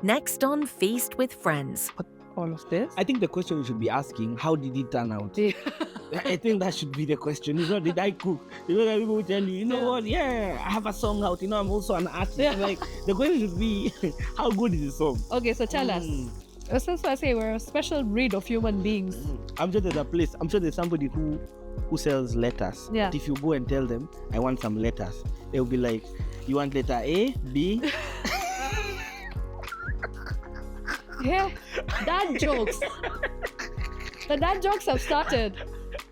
Next on Feast with Friends. All of this? I think the question you should be asking, how did it turn out? I think that should be the question. It's not, did I cook? You know, people will tell you, you know what, I have a song out, I'm also an artist. Like, the question should be, how good is the song? Okay, so tell us. That's why I say we're a special breed of human beings. I'm sure there's a place, I'm sure there's somebody who sells letters. Yeah. But if you go and tell them, I want some letters, they'll be like, you want letter A, B? Yeah, dad jokes. The dad jokes have started.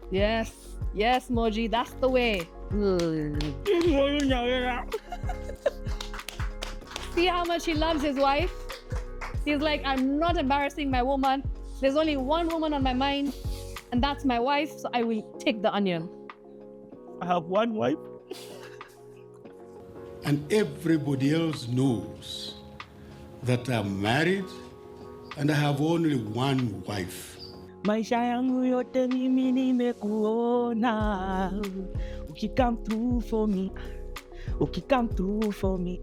Yes, Moji, that's the way. See how much he loves his wife? He's like, I'm not embarrassing my woman. There's only one woman on my mind, and that's my wife, so I will take the onion. I have one wife. And everybody else knows that I'm married and I have only one wife. Maisha yangu yote mimi nimekuona. Come through for me. Come through for me.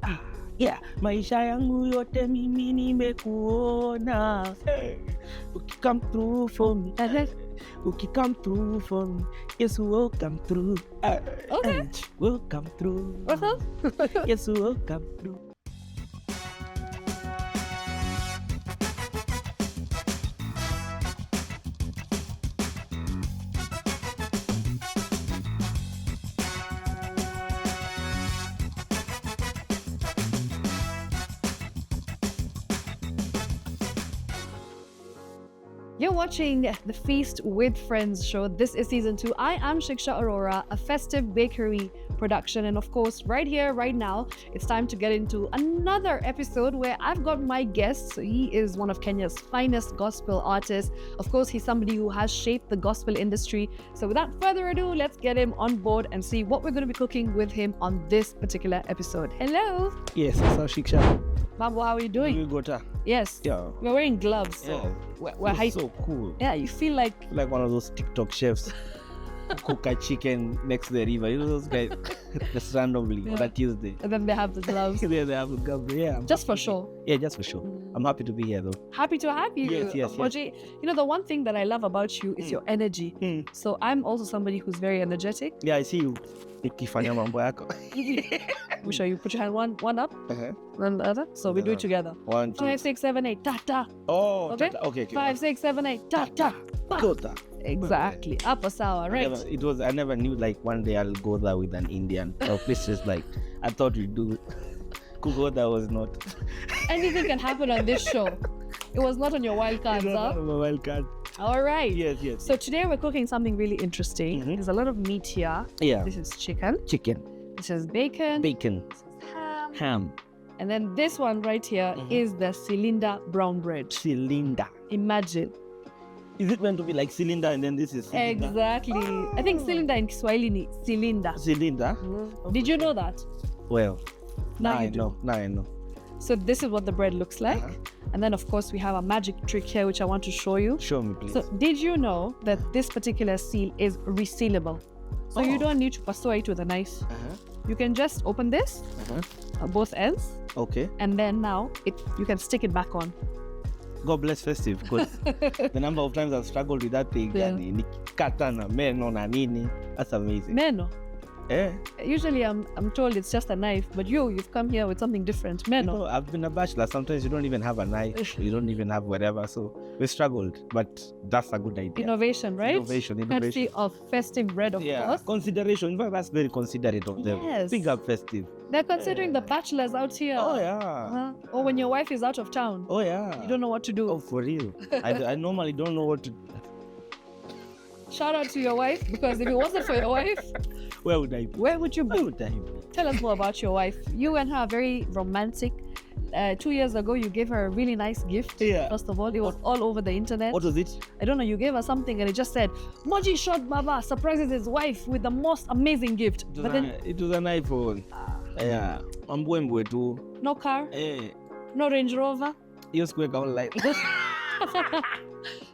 Yeah. Maisha yangu yote mimi nimekuona. Come through for me. Come through for me. Yes, we'll come through. Okay. We'll come through. What's up? Yes, we'll come through. You're watching the Feast with Friends show. This is season 2. I am Shiksha Arora, a Festive bakery production. And of course, right here, right now, it's time to get into another episode where I've got my guest. So he is one of Kenya's finest gospel artists. Of course, he's somebody who has shaped the gospel industry. So without further ado, let's get him on board and see what we're going to be cooking with him on this particular episode. Hello. Yes, so Shiksha. Mambo, how are you doing? You got her. Yes. Yeah. We're wearing gloves. So we're so cool. Yeah, you feel like one of those TikTok chefs cook a chicken next to the river. You know those guys just randomly on a Tuesday. And then they have the gloves. Yeah, they have the gloves. Yeah. Just for sure. Yeah, just for sure. I'm happy to be here though. Happy to have you. Yes. Moji, you know, the one thing that I love about you is your energy. So I'm also somebody who's very energetic. Yeah, I see you. Ikifanya mambo yako. We show you. Put your hand one up, then the other. So we do it together. 1, 2. 5, 6, 7, 8. Ta ta. Oh, Okay. Okay. 5, 6, 7, 8. Ta ta. Kota. Exactly. Upper sour, right? I never knew like one day I'll go there with an Indian. So this is like I thought we'd do. Kugoda was not. Anything can happen on this show. It was not on your wild cards, huh? Not on my wild card. All right. Yes. So today we're cooking something really interesting. There's a lot of meat here. Yeah. This is chicken. This is bacon. Bacon. This is Ham. And then this one right here is the cylinder brown bread. Cylinder. Imagine. Is it meant to be like cylinder and then this is cylinder? Exactly. I think cylinder in Kiswahili ni cylinder. Cylinder? Did you know that? Well, Now I you do. know. Now I know. So this is what the bread looks like. And then of course we have a magic trick here which I want to show you. Show me, please. So did you know that this particular seal is resealable? So you don't need to pasua it with a knife. You can just open this, both ends, Okay. and then now you can stick it back on. God bless Festive, because the number of times I've struggled with that thing. Yeah. Nikikata na meno na nini. That's amazing. Meno. Eh? Usually I'm told it's just a knife, but you've come here with something different. You Meno. know, I've been a bachelor. Sometimes you don't even have a knife. You don't even have whatever. So we struggled, but that's a good idea. Innovation, right? Innovation. Courtesy of Festive bread, of course. Consideration. In fact, that's very considerate of them. Yes. Big up Festive. They're considering the bachelors out here. Oh yeah. Or when your wife is out of town. Oh yeah. You don't know what to do. Oh, for real. I normally don't know what to. Shout out to your wife, because if it wasn't for your wife, Where would I be? where would you Where be? would I be? Tell us more about your wife. You and her are very romantic. 2 years ago, you gave her a really nice gift. Yeah. First of all, it was all over the internet. What was it? I don't know, you gave her something and it just said, Moji ShortBabaa surprises his wife with the most amazing gift. But then, It was an iPhone. Yeah. Mbwembwe tu. no car, Eh. no Range Rover, Hiyo sikuweka online.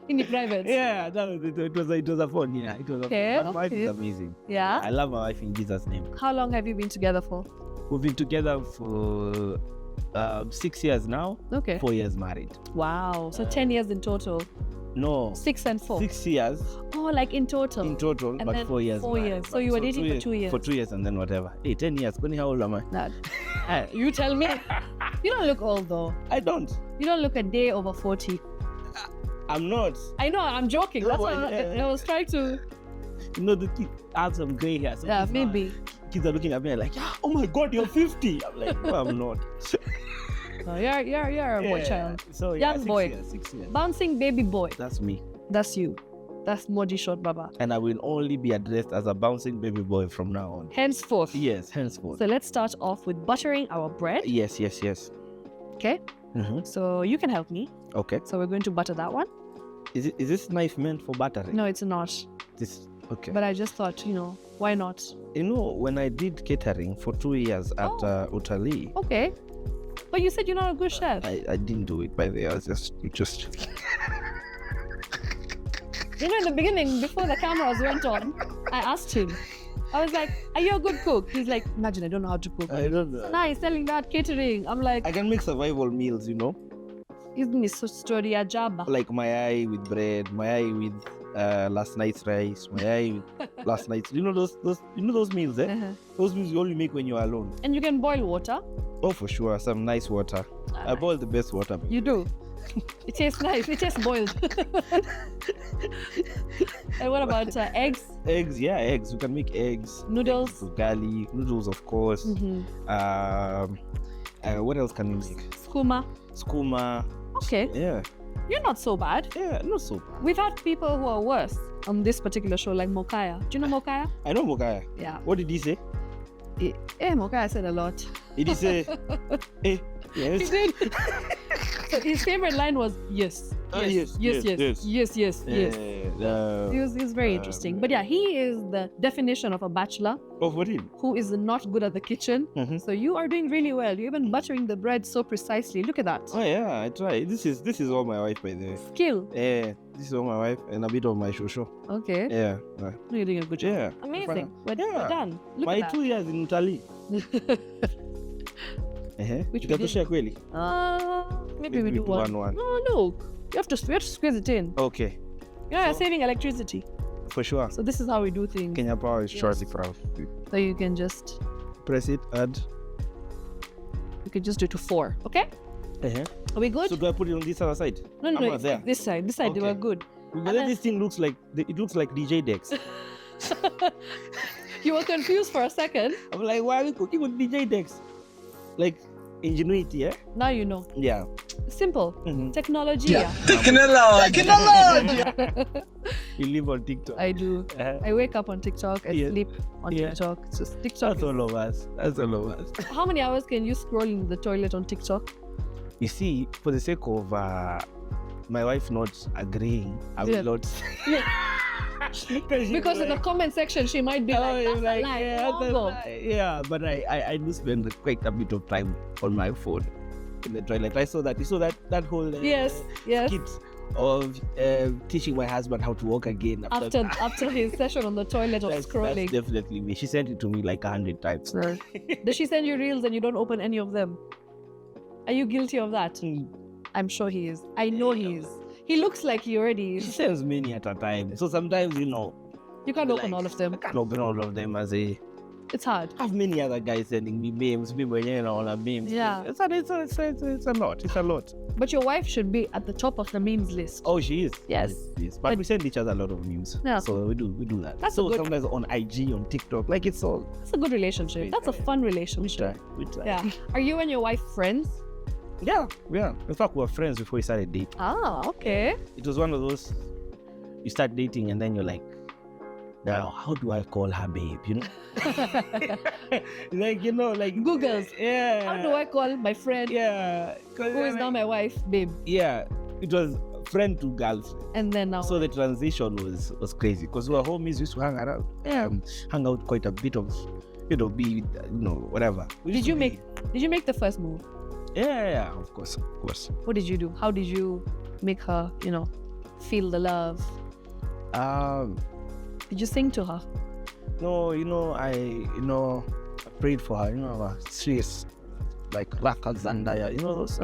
in the private. Yeah, that was it. It was a phone. Yeah, it was a Okay, phone. My wife is okay. amazing. Yeah. I love my wife in Jesus' name. How long have you been together for? We've been together for 6 years now. Okay. 4 years married. Wow. So 10 years in total. No. 6 and 4. 6 years Oh, like in total. in total, And but then 4 years. 4 married. years. So you were dating for 2 years. For 2 years and then whatever. Hey, 10 years. Kwani, how old am I? Nah. You tell me. You don't look old though. I don't. You don't look a day over 40. I'm not. I know, I'm joking. No, That's why yeah. I was trying to. You know, I have some gray hair. So Yeah, kids maybe. Kids are looking at me like, oh my God, you're 50. I'm like, no, I'm not. Oh, you're a boy child. So Young boy. 6 years. Bouncing baby boy. That's me. That's you. That's Moji ShortBabaa. And I will only be addressed as a bouncing baby boy from now on. Henceforth. Yes, henceforth. So let's start off with buttering our bread. Yes. Okay. Mm-hmm. So you can help me. Okay. So we're going to butter that one. Is this knife meant for buttering? No, it's not. This okay. But I just thought, why not? You know, when I did catering for 2 years at Utali, Okay. But you said you're not a good chef. I didn't do it by the way. I was just In the beginning, before the cameras went on, I asked him. I was like, are you a good cook? He's like, imagine I don't know how to cook. I don't know. Nice, selling that catering. I'm like, I can make survival meals, isn't this story a job? like my eye with bread, my eye with last night's rice, my eye with last night's. Those meals, eh? Uh-huh. Those meals you only make when you're alone. And you can boil water. Oh, for sure, some nice water. I boil the best water. You do. It tastes nice. It tastes boiled. And what about eggs? Eggs, yeah, eggs. You can make eggs. Noodles. Ugali, noodles, of course. Mm-hmm. What else can you make? Skooma. Okay. Yeah. You're not so bad. Yeah, not so bad. We've had people who are worse on this particular show, like Mokaya. Do you know Mokaya? I know Mokaya. Yeah. What did he say? Mokaya said a lot. Did he say, He yes? did. So his favorite line was yes. Yes. He was very interesting. But yeah, he is the definition of a bachelor Oh, for him? who is not good at the kitchen. Mhm. So you are doing really well. You're even buttering the bread so precisely. Look at that. Oh yeah, I try. This is all my wife, by the way. Skill. Yeah, this is all my wife and a bit of my shosho. Okay. Yeah. You're doing a good job. Yeah. Amazing. We're Yeah. done. Look My at 2 years in Italy. Which we Tutatoshea kweli? that. Maybe we do one. one. No, look. We have to squeeze it in. Okay, You're saving electricity. for sure. So this is how we do things. Kenya Power is Yes. shortly proud. So you can just Press it, add. do it to 4. Okay? Are we good? So do I put it on this other side? no, I'm no, not there. this side. This side, they Okay. were good. But And then then- this thing looks like DJ Dex. You were confused for a second. I'm like, why are we cooking with DJ Dex? Like ingenuity, yeah? Now you know. Yeah. Simple. Mhm. Technology. Yeah. You live on TikTok. I do. I wake up on TikTok. I Yeah. sleep on Yeah. TikTok. It's just TikTok. That's all of us. That's all of us. How many hours can you scroll in the toilet on TikTok? You see, for the sake of my wife not agreeing, I will Yeah. not. Because in the comment section, she might be like, you're "That's a lie, yeah, don't that's a go." lie. Yeah, but I do spend quite a bit of time on my phone in the toilet. You saw that whole Yes. skit of teaching my husband how to walk again After his session on the toilet of that's scrolling. definitely me. She sent it to me like 100 times. Sir. Does she send you reels and you don't open any of them? Are you guilty of that? I'm sure he is. I know he is. He looks like he already She is. sends many at a time. So sometimes, You can't open all of them. I can't open all of them as a. It's hard. I have many other guys sending me memes, people all the memes. Yeah. It's a lot. It's a lot. But your wife should be at the top of the memes list. Oh, she is. Yes. Yes. But But- we send each other a lot of memes. Yeah. So we do that. That's a so good- sometimes on IG, on TikTok, like it's all. That's a good relationship. That's a fun We relationship. try. Yeah. Are you and your wife friends? Yeah. In fact, we were friends before we started dating. Ah, okay. It was one of those. You start dating and then you're like, now how do I call her babe? Like Googles. Yeah. How do I call my friend Yeah. who is now my wife, babe? Yeah. It was friend to girlfriend. And then now. So the transition was crazy because we were homies, we used to hang around. Yeah, hang out quite a bit of, be, whatever. Did you make the first move? Yeah, of course. What did you do? How did you make her, feel the love? Did you sing to her? No, I prayed for her, I was serious. like Rakazandaya, you know those.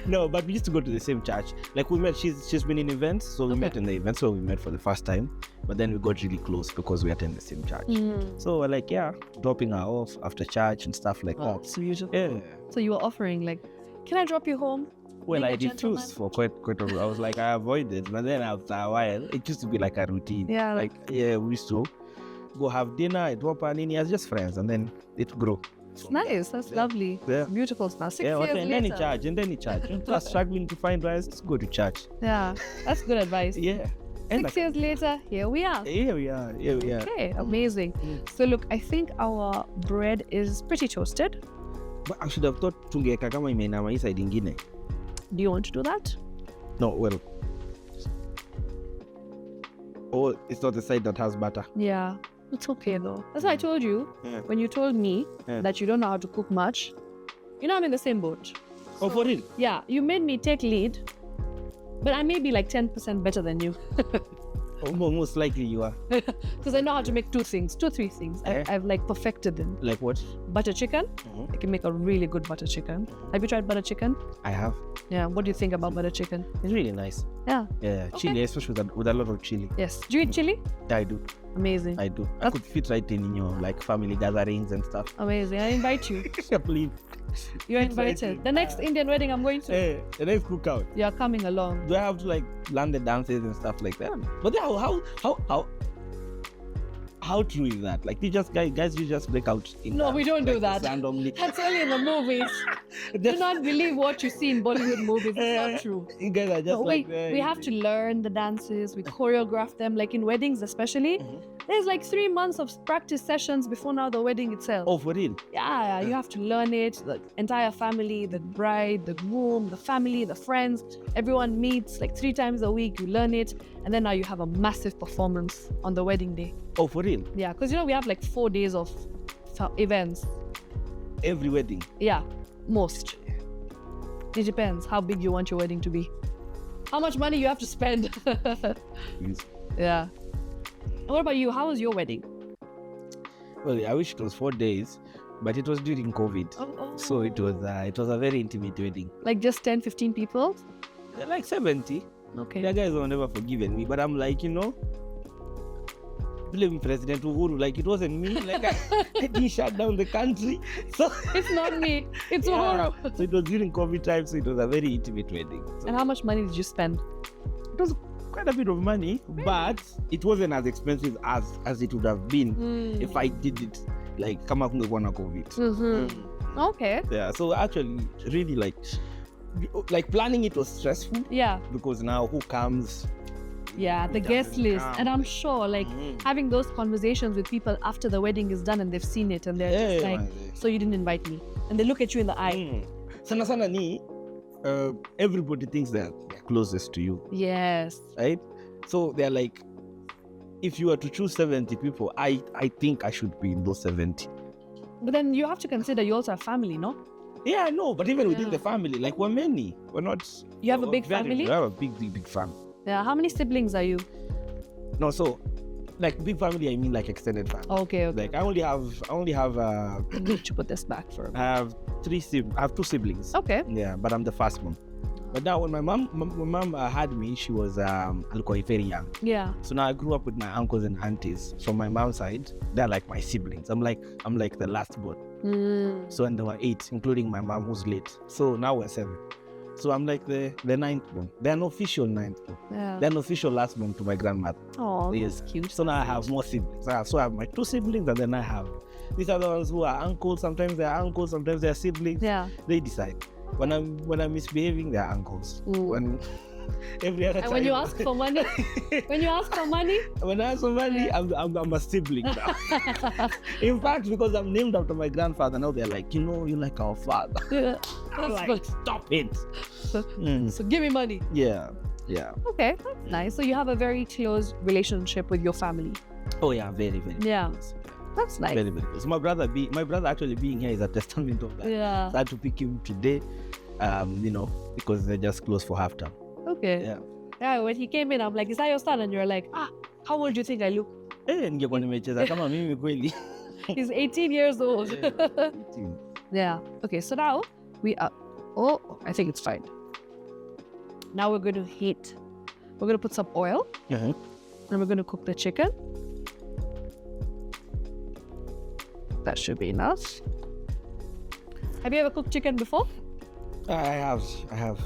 No, but we used to go to the same church. Like we met, she's been in events, so we met in the event, so we met for the first time. But then we got really close because we attend the same church. So we're like, dropping her off after church and stuff like that. It's beautiful. Yeah. So you were offering like, can I drop you home? Well, Being I a gentleman? refused for quite a while. I was like, I avoided. But then after a while, it used to be like a routine. Yeah. We used to go have dinner, drop her in as just friends, and then it grew. It's nice. That's lovely. Yeah. Beautiful stuff. 6 Yeah, years in any later. church, in any church. If you are struggling to find rice, just go to church. Yeah, that's good advice. Yeah. And 6 years later, here we are. Here we are. Okay, amazing. So look, I think our bread is pretty toasted. But I should have thought tungeka kama imeinama hii side ingine. Do you want to do that? No, well. Oh, it's not the side that has butter. Yeah, it's okay though. That's why I told you when you told me that you don't know how to cook much. You know, I'm in the same boat. Oh, for real? Yeah, you made me take lead, but I may be like 10% better than you. Oh, most likely you are. Because I know how to make 2 3 things. I've like perfected them. Like what? Butter chicken. I can make a really good butter chicken. Have you tried butter chicken? I have. Yeah, what do you think about butter chicken? It's really nice. Yeah. Yeah, Okay. chili, especially with a lot of chili. Yes. Do you eat chili? Yeah, I do. Amazing. I do. I could fit right in your like family gatherings and stuff. Amazing. I invite you. Please. You're invited. The next Indian wedding I'm going to, Hey, the next cookout. you're coming along. Do I have to like learn the dances and stuff like that? But then how true is that? Like, guys, you just break out. In No, dance, we don't do like, that. randomly. That's only in the movies. Do not believe what you see in Bollywood movies. It's not true. You guys are just No, like we have to learn the dances. We choreograph them. Like in weddings, especially. There's like 3 months of practice sessions before now the wedding itself. Oh, for real? Yeah, you have to learn it. The entire family, the bride, the groom, the family, the friends, everyone meets like 3 times a week. You learn it, and then now you have a massive performance on the wedding day. Oh, for real? Yeah, because we have like 4 days of events. Every wedding. Yeah, most. It depends how big you want your wedding to be. How much money you have to spend. Yes. Yeah. And what about you? How was your wedding? Well, I wish it was 4 days, but it was during COVID. So it was a very intimate wedding. Like just 10, 15 people? Like 70. Okay. The guys have never forgiven me, but I'm like, blame President Uhuru. Like, it wasn't me. Like, I didn't shut down the country. So It's not me. It's Uhuru. So it was during COVID time, so it was a very intimate wedding. So And how much money did you spend? it was quite a bit of money, but it wasn't as expensive as it would have been if I did it like kama kungekuwa na COVID. Okay. Yeah, so actually really like planning it was stressful Yeah. because now who comes? Yeah, the Who guest doesn't list. come? And I'm sure like having those conversations with people after the wedding is done and they've seen it and they're just like, so you didn't invite me. And they look at you in the eye. Sana ni everybody thinks they're closest to you, Yes. right? So they're like, if you were to choose 70 people, I think I should be in those 70. But then you have to consider you also have family, no? Yeah, I know, but even within the family, like we're many. We're not. You have a big very- family? We have a big family. Yeah. How many siblings are you? No, so like big family, I mean like extended family. Okay. Like I only have I need to put this back for a minute. I have 2 siblings. Okay. Yeah, but I'm the first one. But now when my mom had me, she was alikuwa very young. Yeah. So now I grew up with my uncles and aunties from my mom's side. They're like my siblings. I'm like the last born. So and there were 8, including my mom who's late. So now we're 7. So I'm like the 9th born. They're an official 9th born. Yeah. They're an official last born to my grandmother. Oh, Yes. that's cute. So now I have more siblings. So I have my 2 siblings, and then I have these are the ones who are uncles. Sometimes they're uncles, sometimes they're siblings. Yeah. They decide. When I'm misbehaving, they're uncles. When every other And time. when you ask for money, when you ask for money, When I ask for money, I'm a sibling now. In fact, because I'm named after my grandfather, now they're like, you're like our father. I'm that's like, good. stop it. So give me money. Yeah. Okay, that's nice. So you have a very close relationship with your family. Oh yeah, very, very. Yeah. close. That's nice. Very, very close. My brother actually being here is a testament of that. Yeah. So I had to pick him today, because they're just close for half time. Okay. Yeah. Yeah, when he came in, I'm like, is that your son? And you're like, how old do you think I look? Ningekuwa nimecheza kama mimi kweli. He's 18 years old. Yeah. Okay, so now we are... Oh, I think it's fine. Now we're going to heat. We're going to put some oil. Uh-huh. And we're going to cook the chicken. That should be enough. Have you ever cooked chicken before? I have.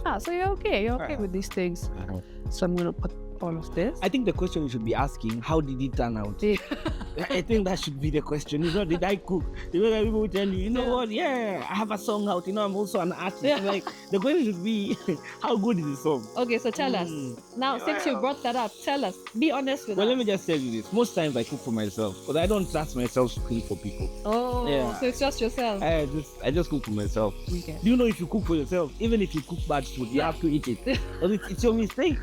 Ah, so you're okay. You're okay have. with these things. I have. So I'm going to put all of this. I think the question you should be asking, how did it turn out? I think that should be the question. It's not, did I cook? You know, people will tell you, you know what? Yeah, I have a song out. You know, I'm also an artist. Yeah. Like, the question should be, how good is the song? Okay, so tell us. Now, since you brought that up, tell us. Be honest with Well, us. let me just tell you this. Most times I cook for myself, because I don't trust myself to cook for people. Oh, Yeah. so it's just yourself. I just cook for myself. Okay. Do you know if you cook for yourself, even if you cook bad food, you have to eat it. Because it's your mistake.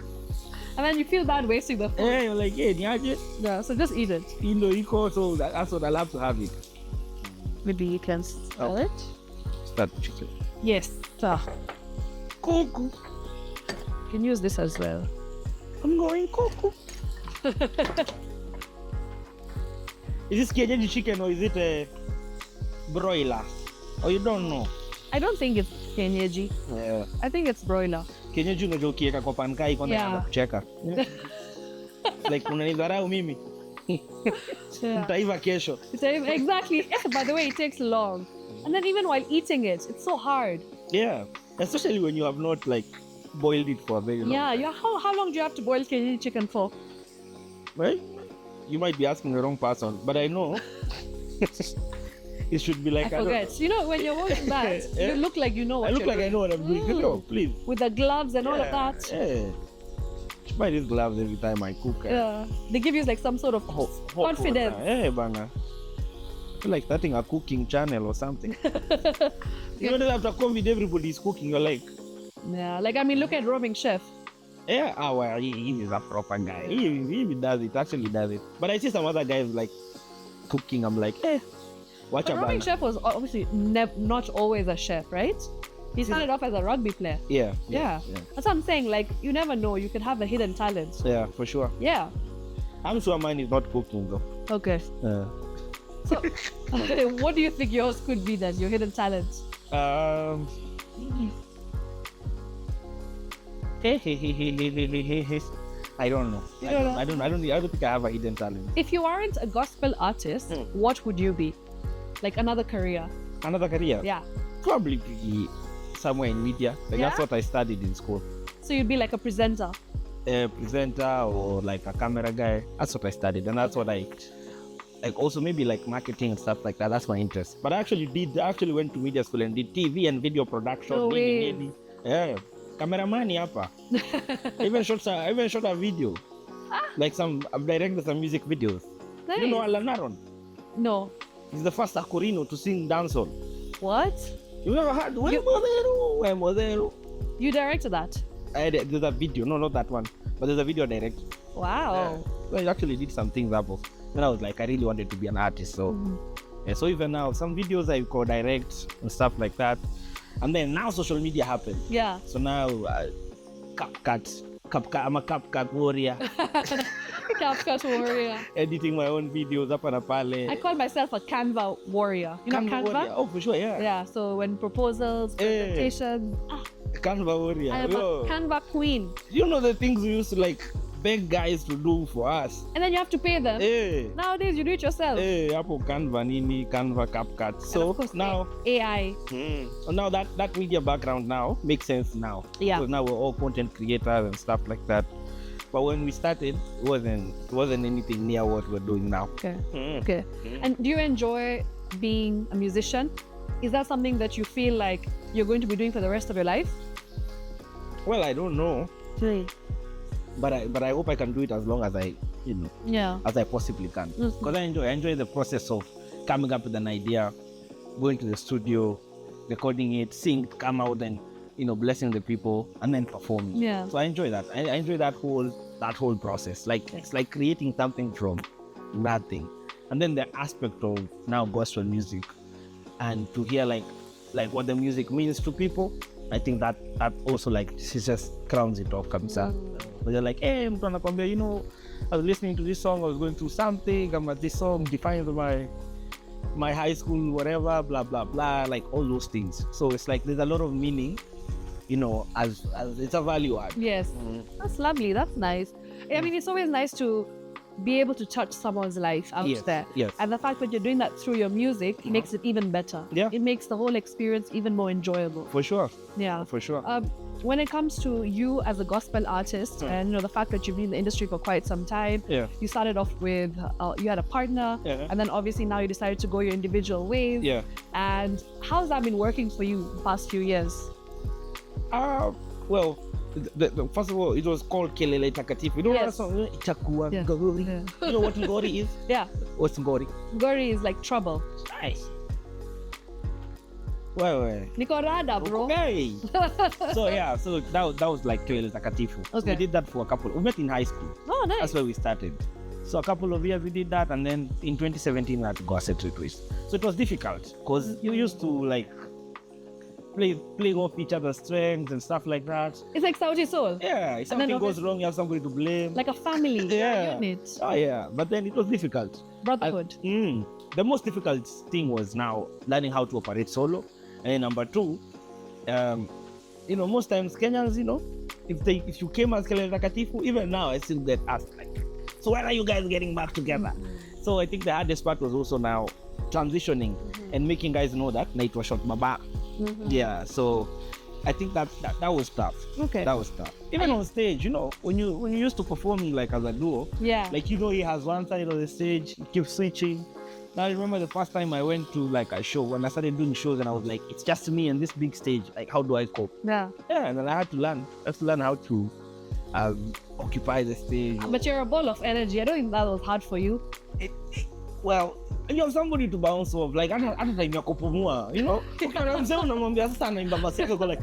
And then you feel bad wasting the food. Yeah, you're like, yeah, Yeah, so just eat it. you know, you call, so that's what I love to have it. Maybe you can smell it. Start the chicken. Yes. So, Cook. you can use this as well. I'm going cook. Is this Kenyan chicken or is it a broiler? Or you don't know? I don't think it's kienyeji. Yeah. I think it's broiler. Kenyeji unajua ukiweka kwa pankai kwanza Yeah. anaanza kucheka. Like unanidharau mimi. Yeah. Mtaiva kesho. Exactly. By the way, it takes long. And then even while eating it, it's so hard. Yeah. Especially when you have not like boiled it for a very long Yeah, time. how long do you have to boil kienyeji chicken for? Right? You might be asking the wrong person, but I know it should be like I forget. You know, when you're watching that, Yeah. you look like you know what I look you're like I doing. know what I'm doing. Mm. No, please. With the gloves and all of that. Yeah. I buy these gloves every time I cook. Yeah. They give you like some sort of confidence. Yeah, bana. I feel like starting a cooking channel or something. You know, after COVID, everybody's cooking. You're like, Yeah, like I mean, look at Roaming Chef. yeah, well, he is a proper guy. He does it, actually does it. But I see some other guys like cooking. I'm like, watch But a Roaming bana. Chef was obviously not always a chef, right? He started off as a rugby player. Yeah. Yeah. That's what I'm saying. Like, you never know. You could have a hidden talent. Yeah, for sure. Yeah. I'm sure mine is not cooking though. Okay. So, what do you think yours could be then? Your hidden talent? I don't know. You don't know? I don't think I have a hidden talent. If you aren't a gospel artist, what would you be? Like another career? Another career? Yeah. Probably be somewhere in media. Like that's Yeah? what I studied in school. So you'd be like a presenter. A presenter or like a camera guy. That's what I studied, and that's what I like. Also maybe like marketing and stuff like that. That's my interest. But I actually went to media school and did TV and video production. No way. Yeah, cameraman hapa. I even shot a video. Like I've directed some music videos. Nice. You know Alan Aaron? No. He's the first Akorino to sing dancehall. What? You never heard? Modelo. You directed that? There's a video, no, not that one, but there's a video direct. Wow. So I actually did some things up. Then I was like, I really wanted to be an artist. So, yeah, so even now, some videos I co-direct and stuff like that. And then now social media happened. Yeah. So now, CapCut, I'm a CapCut warrior. CapCut warrior. Editing my own videos up and pale. I call myself a Canva warrior. You know Canva? warrior. Oh, for sure, yeah. Yeah, so when proposals, presentations, Canva warrior. I am a Canva queen. You know the things we used to like beg guys to do for us. And then you have to pay them. Nowadays, you do it yourself. Hapo Canva nini, Canva CapCut. And So of course, now, AI. so now that media background now makes sense now. Yeah. Because now we're all content creators and stuff like that. But when we started, it wasn't anything near what we're doing now. Okay. Okay. And do you enjoy being a musician? Is that something that you feel like you're going to be doing for the rest of your life? Well, I don't know, Really? but I hope I can do it as long as I Yeah. as I possibly can. Because I enjoy the process of coming up with an idea, going to the studio, recording it, seeing it come out, and blessing the people, and then performing. Yeah. So I enjoy that. I enjoy that whole process. Like it's like creating something from nothing, and then the aspect of now gospel music, and to hear like what the music means to people. I think that also like she just crowns it off, kabisa. But they're like, hey, mtu anakwambia, I was listening to this song, I was going through something, and this song defines my high school, whatever, blah, blah, blah, like all those things. So it's like there's a lot of meaning, as it's a value add. Yes. That's lovely. That's nice. I mean, it's always nice to be able to touch someone's life out Yes, there. yes. And the fact that you're doing that through your music makes it even better. Yeah. It makes the whole experience even more enjoyable. For sure. Yeah. For sure. When it comes to you as a gospel artist, and the fact that you've been in the industry for quite some time, Yeah. you started off with you had a partner, Yeah. and then obviously now you decided to go your individual ways. Yeah. And how's that been working for you the past few years? Well, first of all, it was called Kelele Takatifu. You know Yes. that song? Itakuwa Yeah. Ngori. Yeah. You know what Ngori is? Yeah, What's Ngori? Gori is like trouble. Nice. Well, Niko rada, bro. okay. So that was like Kelele Takatifu. So Okay. we did that for a couple. We met in high school. Oh, nice. That's where we started. So a couple of years we did that, and then in 2017 we had to go a separate twist. So it was difficult because you used to like play off each other's strengths and stuff like that. It's like Sauti Soul. Yeah, if And then something goes wrong, you have somebody to blame. Like a family Yeah. unit. Oh yeah, but then it was difficult. Brotherhood. The most difficult thing was now learning how to operate solo, and then number two, most times Kenyans, if you came as Kelele Takatifu, even now I still get asked like, so when are you guys getting back together? So I think the hardest part was also now transitioning and making guys know that it was ShortBabaa. Yeah, so I think that was tough. Okay. That was tough. Even on stage, when you used to performing like as a duo, Yeah. like he has one side of the stage, he keeps switching. Now I remember the first time I went to like a show, when I started doing shows, and I was like, it's just me and this big stage. Like, how do I cope? Yeah. Yeah, and then I had to learn how to occupy the stage. But you're a ball of energy. I don't think that was hard for you. Well, you have somebody to bounce off, like hata time ya kupumua, Ukiona mzee unamwambia sasa anaimba basi yako like,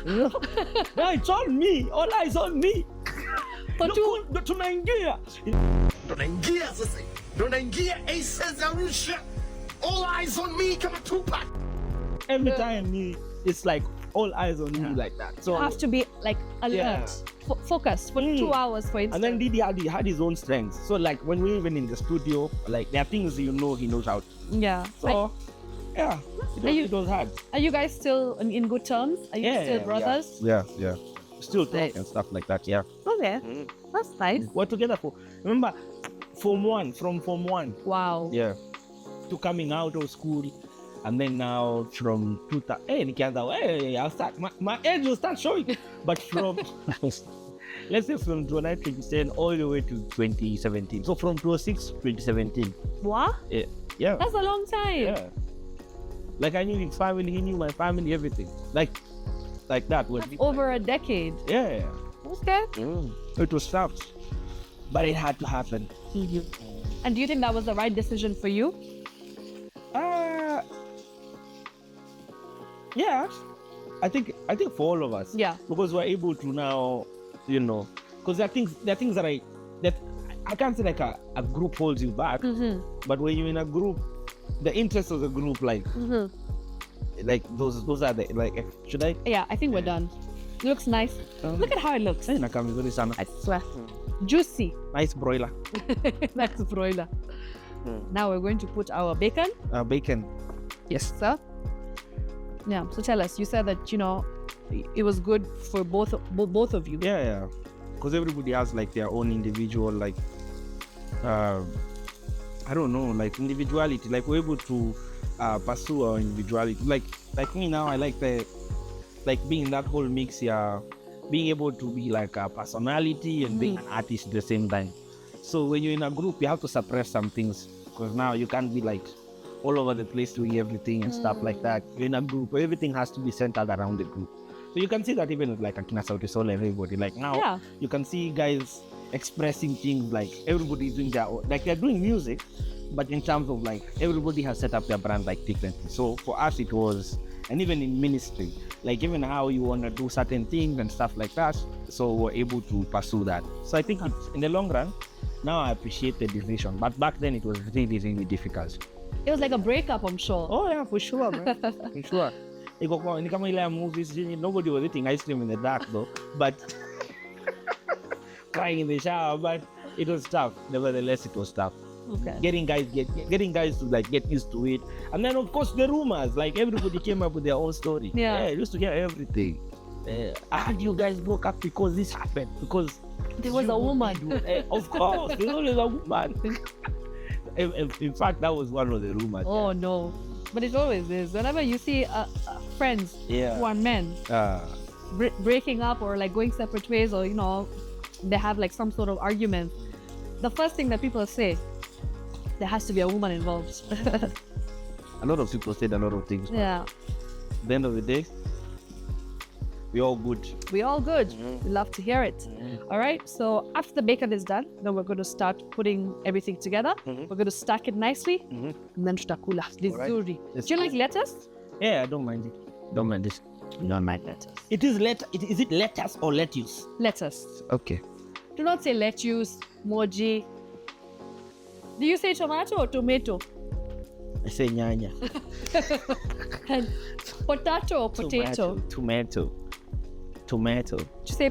yeah, it's on me, all eyes on me. Tunaingia sasa. Tunaingia Aces Arusha. All eyes on me kama Tupac. every time it's like all eyes on me like that. So You have to be like alert, Yeah. focused for 2 hours, for instance. and then Didi had his own strengths. So like when we even in the studio, like there are things he knows how to. Yeah. So yeah, it was hard. Are you guys still in good terms? Are you still brothers? Yeah. Still talk Nice. and stuff like that. Yeah. Okay. That's nice. We're together remember from form 1. Wow. Yeah. To coming out of school, and then now from 2000. I'll start. My age will start showing. But from let's say from 2010 all the way to 2017. So from 2006 to 2017. What? Yeah. That's a long time. Yeah. Like I knew his family, he knew my family, everything. Like that. That's over a decade. Yeah. Okay. It was tough, but it had to happen. And do you think that was the right decision for you? Yeah. I think for all of us. Yeah. Because we're able to now, because there are things that I can't say like a group holds you back, but when you're in a group, the interests of the group, like those are the like. Should I? Yeah, I think we're done. It looks nice. Look at how it looks. I Swear. Juicy. Nice broiler. That's broiler. Now we're going to put our bacon. Bacon. Yes, sir. Yeah. So tell us. You said that it was good for both of you. Yeah. Because everybody has like their own individual like I don't know, like individuality. Like we're able to pursue our individuality. Like me now, I like being in that whole mix here, being able to be like a personality and being an artist at the same time. So when you're in a group, you have to suppress some things because now you can't be like all over the place doing everything and stuff like that. You're in a group where everything has to be centered around the group. So you can see that even with like Akina Sauti Sol and everybody. Like now, you can see guys expressing things like everybody's doing their own, like they're doing music, but in terms of like everybody has set up their brand like differently. So for us it was, and even in ministry, like even how you want to do certain things and stuff like that. So we're able to pursue that. So I think in the long run, now I appreciate the decision. But back then it was really, really difficult. It was like a breakup, I'm sure. Oh yeah, for sure, man. For sure. Ni kama ile movies, nobody was eating ice cream in the dark though, but crying in the shower, but it was tough. Nevertheless, it was tough. Okay. Getting guys to like get used to it. And then of course the rumors, like everybody came up with their own story. Yeah. I used to hear everything. How do you guys broke up because this happened? Because There was a woman. Of course, there's always a woman. In fact, that was one of the rumors. Oh no. But it always is. Whenever you see friends Yeah. who are men breaking up or like going separate ways, or they have like some sort of argument, the first thing that people say, there has to be a woman involved. A lot of people said a lot of things. But Yeah. at the end of the day, we're all good. We all good. We love to hear it. All right. So after the bacon is done, then we're going to start putting everything together. We're going to stack it nicely, and then tutakula vizuri. Let's Do you like lettuce? Yeah, I don't mind it. Don't mind this. Don't mind lettuce. It is is it lettuce or lettuce? Lettuce. Okay. Do not say lettuce, moji. Do you say tomato or tomato? I say nyanya. And potato or potato? Tomato. Do you say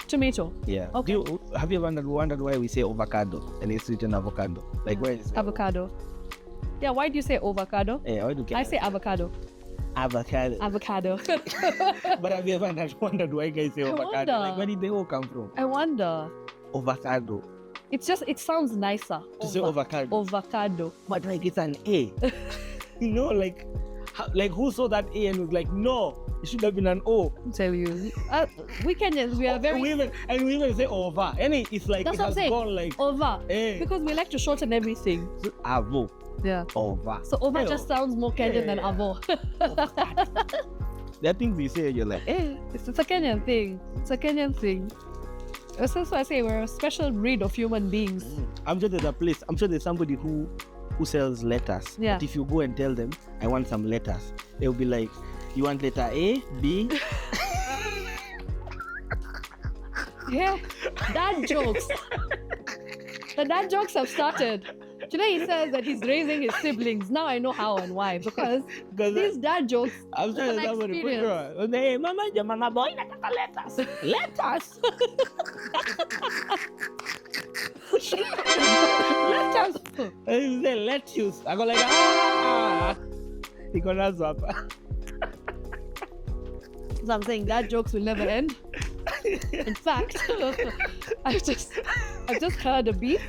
tomato? Yeah. Okay. Have you ever wondered why we say avocado and it's written avocado? Like why is it? Avocado. Yeah, why do you say avocado? Yeah, why do you I say avocado. avocado? Avocado. But have you ever wondered why guys say avocado? wonder. Like where did they all come from? I wonder. Avocado. It sounds nicer. To say avocado. Avocado. But like it's an A. Like who saw that A and was like, no, it should have been an O. I'll tell you. We Kenyans, we are very... We even say over. And it's like That's it what I'm has saying. gone like Over. Eh. Because we like to shorten everything. avo. Yeah. Over. So over just sounds more Kenyan than Yeah. avo. There are things we say, you're like, It's a Kenyan thing. It's a Kenyan thing. That's why I say we're a special breed of human beings. I'm sure there's a place, I'm sure there's somebody who sells letters. Yeah. But if you go and tell them, I want some letters, they'll be like, you want letter A, B? Yeah. Dad jokes. The dad jokes have started. Today he says that he's raising his siblings. Now I know how and why. Because these dad jokes. I'm sure An there's somebody put experience. her. Hey, mama boy, nataka letters. Letters? Letters? And he say lettuce. I go like, He got us up. So I'm saying dad jokes will never end. In fact, I've just heard a beep,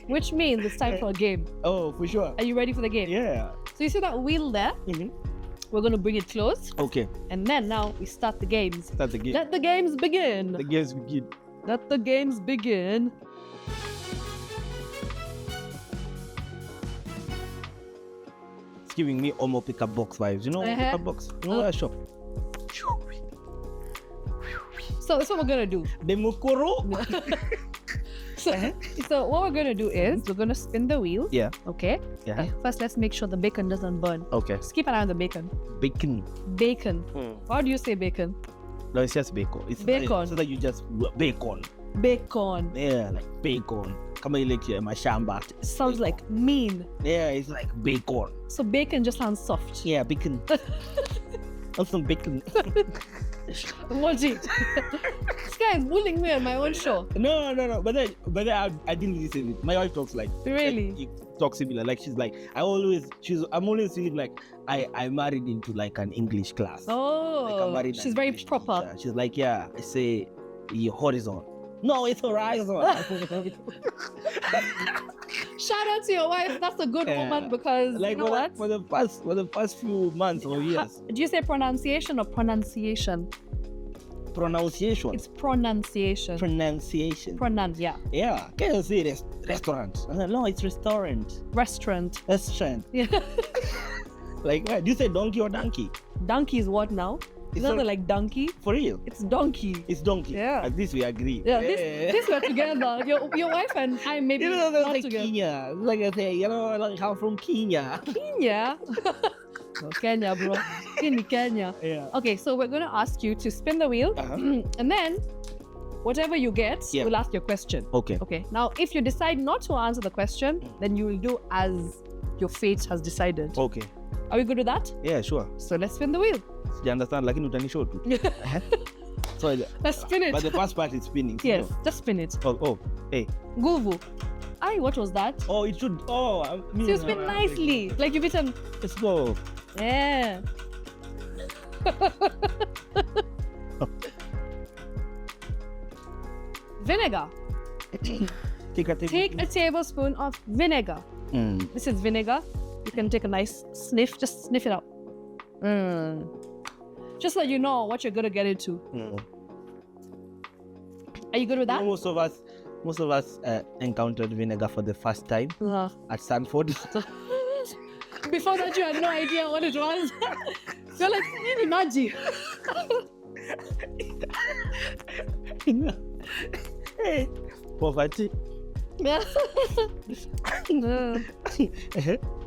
which means it's time for a game. Oh, for sure. Are you ready for the game? Yeah. So you see that wheel there? Mm-hmm. We're going to bring it close. Okay. And then now we start the games. Start the game. Let the games begin. The games begin. Let the games begin. It's giving me Omo pickup box vibes. You know Omo pickup box? You know that shop? So that's what we're going to do. The mukuru. So what we're going to do is we're going to spin the wheel. Yeah. Okay. Yeah. First, let's make sure the bacon doesn't burn. Okay. Just keep an eye on the bacon. Bacon. Bacon. How do you say bacon? No, it's just bacon. It's Bacon. So that you just bacon. Bacon. Yeah, like bacon. Kama ile kia mashamba. Sounds like mean. Yeah, it's like bacon. So bacon just sounds soft. Yeah, bacon. Also bacon. Moji. This guy is bullying me on my own show. No. But then I didn't listen to it. My wife talks like Really? She talks similar. Like she's like I'm always feeling like I married into like an English class. Like I'm Oh, married she's an very English proper. teacher. She's like, yeah, I say horizon. No, it's horizon. Shout out to your wife. That's a good Yeah. woman because Like you know what? for the past few months or years. Do you say pronunciation or pronunciation? Pronunciation. It's pronunciation. Pronunciation. Yeah. Yeah. Can you say restaurant? No, it's restaurant. Restaurant. Restaurant. Yeah. Like, do you say donkey or donkey? Donkey is what now? It's Is that not- like donkey? For real? It's donkey. It's donkey. Yeah. At least we agree. Yeah, this we're together. Your wife and I maybe You know, they're not like together. Kenya. Like I say, like I'm from Kenya. Kenya. Oh, Kenya, bro. Kenya. Yeah. Okay, so we're gonna ask you to spin the wheel, Uh-huh. and then whatever you get, Yeah. we'll ask your question. Okay. Okay. Now, if you decide not to answer the question, then you will do as your fate has decided. Okay. Are we good with that? Yeah, sure. So let's spin the wheel. You understand? Like in Utanisho too. So, Let's spin it. but the first part is spinning. Yes, just spin it. Oh, hey. Nguvu. Aye, what was that? Oh, it should. So you spin nicely. Like you've eaten. Let's go. Yeah. Vinegar. Take a Take a tablespoon of vinegar. This is vinegar. You can take a nice sniff. Just sniff it out. Just so you know what you're going to get into. Are you good with that? Most of us encountered vinegar for the first time at Sanford. Before that, you had no idea what it was. You're like, imagine. Hey, poverty. Yeah.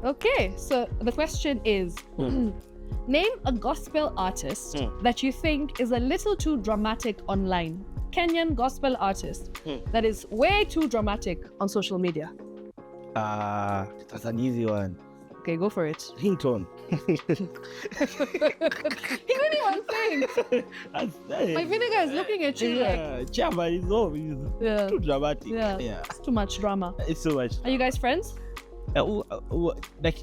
Okay, so the question is, name a gospel artist that you think is a little too dramatic online. Kenyan gospel artist that is way too dramatic on social media. That's an easy one. Okay, go for it. Ringtone. He didn't even think. My vinegar is looking at you like. Chama is too dramatic. Yeah. It's too much drama. It's too much. Are you guys friends? Like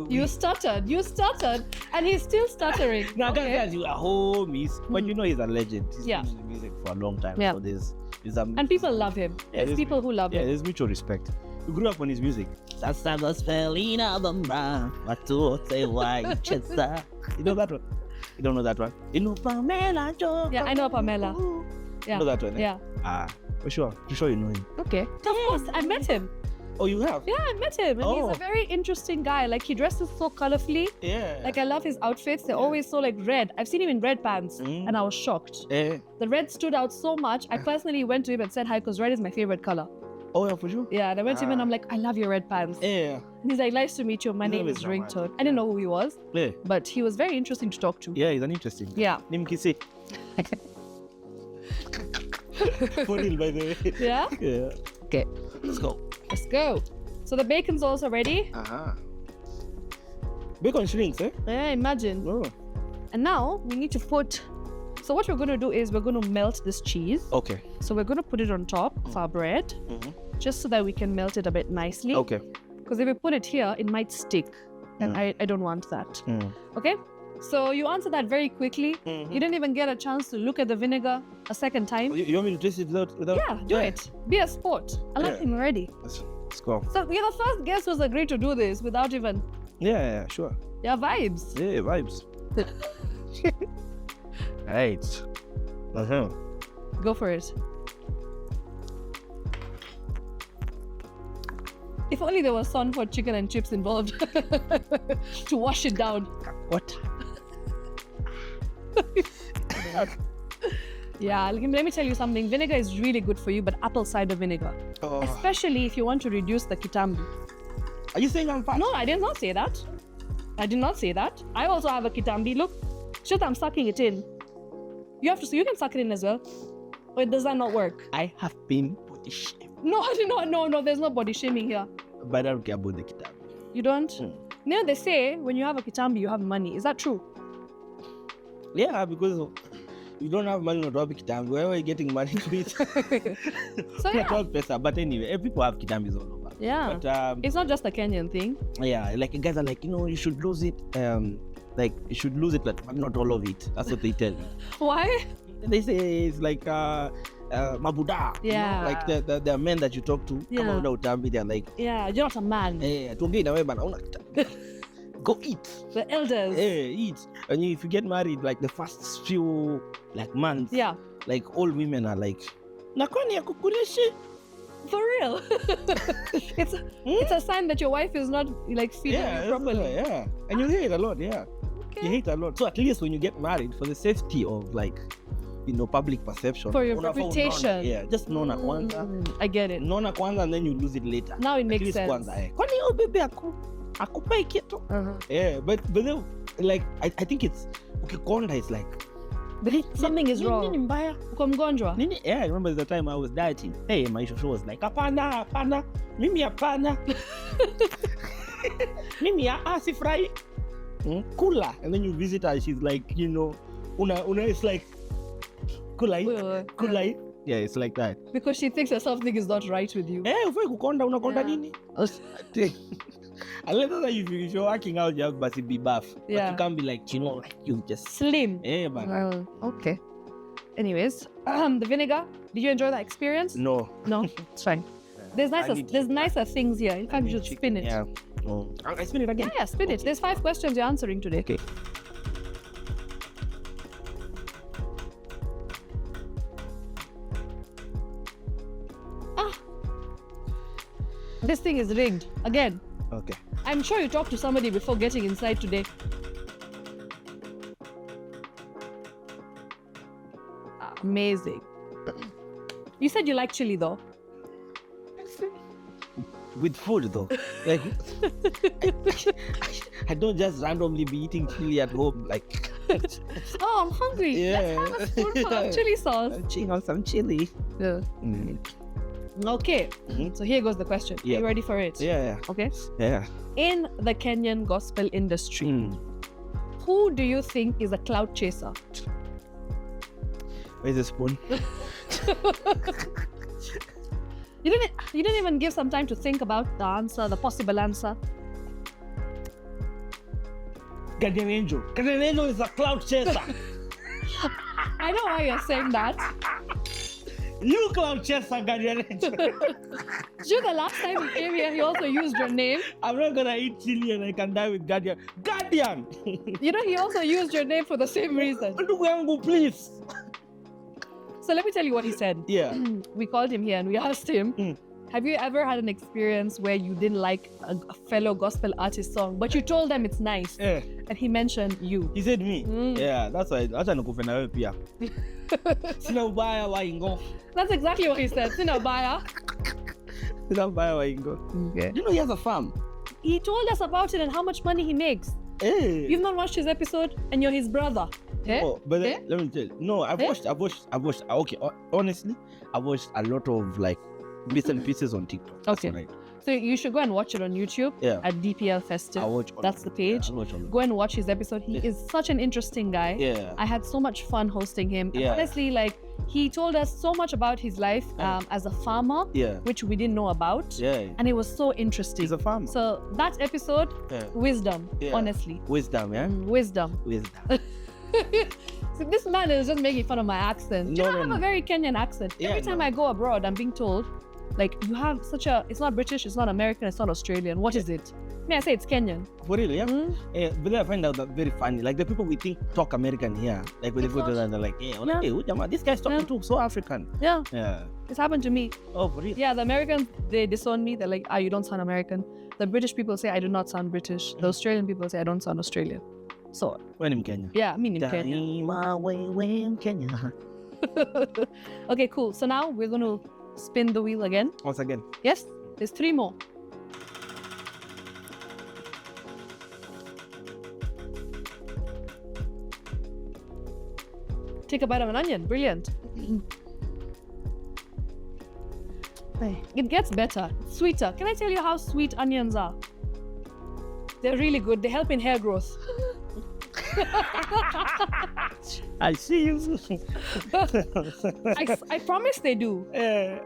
You stuttered, and he's still stuttering. No, Okay. guys, you are homies, but you know he's a legend. He's Yeah. been in music for a long time. Yeah. So there's And people love him. There's people who love him. there's mutual respect. We grew up on his music. You know that one? You don't know that one? You know Pamela Joe. Yeah, I know Pamela. Yeah. You know that one? Yeah. For sure. For sure you know him. Okay. Of course, I met him. Oh, you have? Yeah, I met him. And he's a very interesting guy. Like, he dresses so colorfully. Yeah. Like, I love his outfits. They're always so, like, red. I've seen him in red pants, and I was shocked. Yeah. The red stood out so much. I personally went to him and said hi, because red is my favorite color. Oh, yeah, for sure? Yeah, and I went to him and I'm like, I love your red pants. Yeah. And he's like, nice to meet you. My name is Ringtone. I didn't know who he was, Yeah. but he was very interesting to talk to. Yeah, he's an interesting. Yeah. Name Kisi. For real, by the way. Yeah? Yeah. Okay. Let's go. Let's go. So the bacon's also ready. Bacon shrinks, eh? Yeah, imagine. Oh. And now we need to put. So what we're going to do is we're going to melt this cheese. Okay. So we're going to put it on top of our bread, just so that we can melt it a bit nicely. Okay. Because if we put it here, it might stick, and I don't want that. Okay. So you answered that very quickly. You didn't even get a chance to look at the vinegar a second time. You want me to taste it without? Yeah, do it. Be a sport. I like him already. Let's go. So you're the first guest who's agreed to do this without even. Yeah, sure. Yeah, vibes. Yeah, vibes. Right. Go for it. If only there was Sanford chicken and chips involved to wash it down. What? Yeah, let me tell you something. Vinegar is really good for you, but apple cider vinegar. Oh. Especially if you want to reduce the kitambi. Are you saying I'm fat? No, I did not say that. I did not say that. I also have a kitambi. Look, shit, I'm sucking it in. You have to, so you can suck it in as well. Or does that not work? I have been body shamed. No, there's no body shaming here. But I don't care about the kitab. You don't? You know, they say when you have a kitambi, you have money. Is that true? Yeah, because you don't have money to drop kitambi. Where are you getting money to eat? So yeah. But anyway, people have kitambis all over. Yeah. But it's not just a Kenyan thing. yeah, like guys are like, you should lose it. Like you should lose it, but not all of it. That's what they tell me. Why? They say it's like mabuda. Yeah. Like the men that you talk to, Yeah. come on utambi, they're like, Yeah, you're not a man. tuongei na wewe bana, una kitambi. Go eat. The elders. Eat. And if you get married, like the first few months, Yeah. like all women are like, nakwani akukulishi. For real. It's a sign that your wife is not like feeding you properly. Yeah. And you hear it a lot, yeah. Okay. You hear it a lot. So at least when you get married, for the safety of like, public perception. For your unafaa reputation. unaona, yeah, just nona kwanza. I get it. Nona kwanza and then you lose it later. Now it At makes least sense. kwanza, kwani huyo bebe akupei kitu? Yeah, but then like I think it's ukikonda it's like Something is nini wrong. mbaya? Uko mgonjwa? Nini? Yeah, I remember the time I was dieting. Hey, my show was like, hapana, mimi hapana. Mimi sifrai. Kula. And then you visit her, she's like, una it's like, kulai. Yeah, it's like that. Because she thinks that something is not right with you. Ufai kukonda, unakonda Yeah. nini? Unless if you're working out, you have to be buff. But Yeah. you can't be like, like you just... Slim. man. Well, okay. Anyways, the vinegar. Did you enjoy that experience? No. No, it's fine. There's nicer things here. In fact, you should spin it. Yeah. Oh. I spin it again? Yeah, spin it. There's 5 questions you're answering today. Okay. This thing is rigged. Again. Okay. I'm sure you talked to somebody before getting inside today. Amazing. You said you like chili though. With food though. Like, I don't just randomly be eating chili at home. Like, Oh, I'm hungry. Yeah. Let's have a spoonful of chili sauce. chewing on some chili. Yeah. Okay. So here goes the question. Yeah. Are you ready for it? Yeah. Okay. Yeah. In the Kenyan gospel industry, who do you think is a cloud chaser? Where's the spoon? You didn't even give some time to think about the answer, the possible answer. Guardian Angel. Guardian Angel is a cloud chaser. I know why you're saying that. You cloud chaser, Guardian Angel. You the last time you came here, he also used your name. I'm not gonna eat chili and I can die with Guardian. Guardian! You know, he also used your name for the same reason. Ndugu yangu, please. So let me tell you what he said. Yeah. We called him here and we asked him, have you ever had an experience where you didn't like a fellow gospel artist song, but you told them it's nice? Yeah. And he mentioned you. He said me. Yeah, that's why. Acha nikufe na wewe pia. Sina ubaya wa ingo. That's exactly what he said. Sina baya. Sina ubaya wa ingo. Okay. You know he has a farm. He told us about it and how much money he makes. Hey. You've not watched his episode and you're his brother. Eh? Oh, but Eh? let me tell you. No, I've watched. Okay, honestly, I watched a lot of like bits and pieces on TikTok. That's Okay. right. So you should go and watch it on YouTube Yeah. at DPL Festive. I watch all That's of the it. page. Yeah, I watch all of it. Go and watch his episode. He is such an interesting guy. Yeah. I had so much fun hosting him. And Yeah. honestly, like, he told us so much about his life as a farmer, Yeah. which we didn't know about. Yeah. And it was so interesting. He's a farmer. So that episode, Yeah. wisdom, Yeah. honestly. Wisdom, yeah? Wisdom. Wisdom. So this man is just making fun of my accent. Do you No, know I no, have no. a very Kenyan accent? Yeah, Every time no. I go abroad, I'm being told, like, you have such a, it's not British, it's not American, it's not Australian. What is it? May I say it's Kenyan? For real, yeah? Yeah, but then I find out that very funny. Like the people we think talk American here, like when they go to them, they're like, yeah, Yeah. hey, Ujama, this guy's talking too so African. Yeah, Yeah. it's happened to me. Oh, for real? Yeah, the Americans, they disown me. They're like, you don't sound American. The British people say I do not sound British. The Australian people say I don't sound Australian. So, When in Kenya? yeah, I mean in Kenya. In Kenya. Okay, cool. So now we're going to spin the wheel again. Once again. Yes, there's 3 more. Take a bite of an onion. Brilliant. It gets better, sweeter. Can I tell you how sweet onions are? They're really good. They help in hair growth. I see you. I promise they do.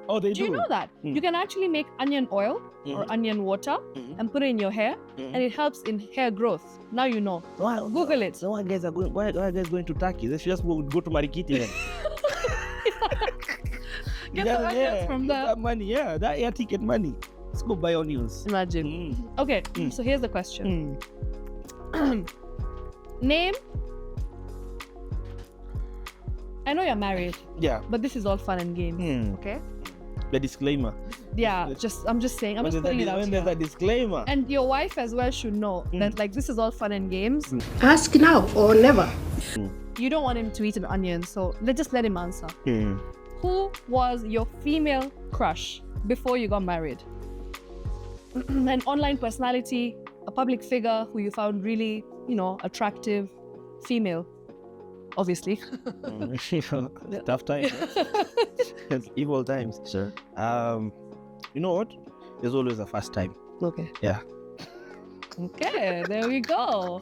Oh, they Do you know that? You can actually make onion oil or onion water and put it in your hair, and it helps in hair growth. Now you know. Wow. Google it. So why guys are going? Why guys going to Turkey? They should just go to Marikiti then. Get the onions from there. That money, yeah, that air ticket money. Let's go buy onions. Imagine. Okay, so here's the question. Name. I know you're married, Yeah. but this is all fun and games. Okay? The disclaimer. Yeah, I'm just saying. I'm just putting it out When there's here. a disclaimer. And your wife as well should know that, like, this is all fun and games. Ask now or never. You don't want him to eat an onion, so just let him answer. Who was your female crush before you got married? An online personality, a public figure who you found really, attractive, female, obviously. Tough times. It's evil times. Sure. You know what? There's always a first time. Okay. Yeah. Okay, there we go.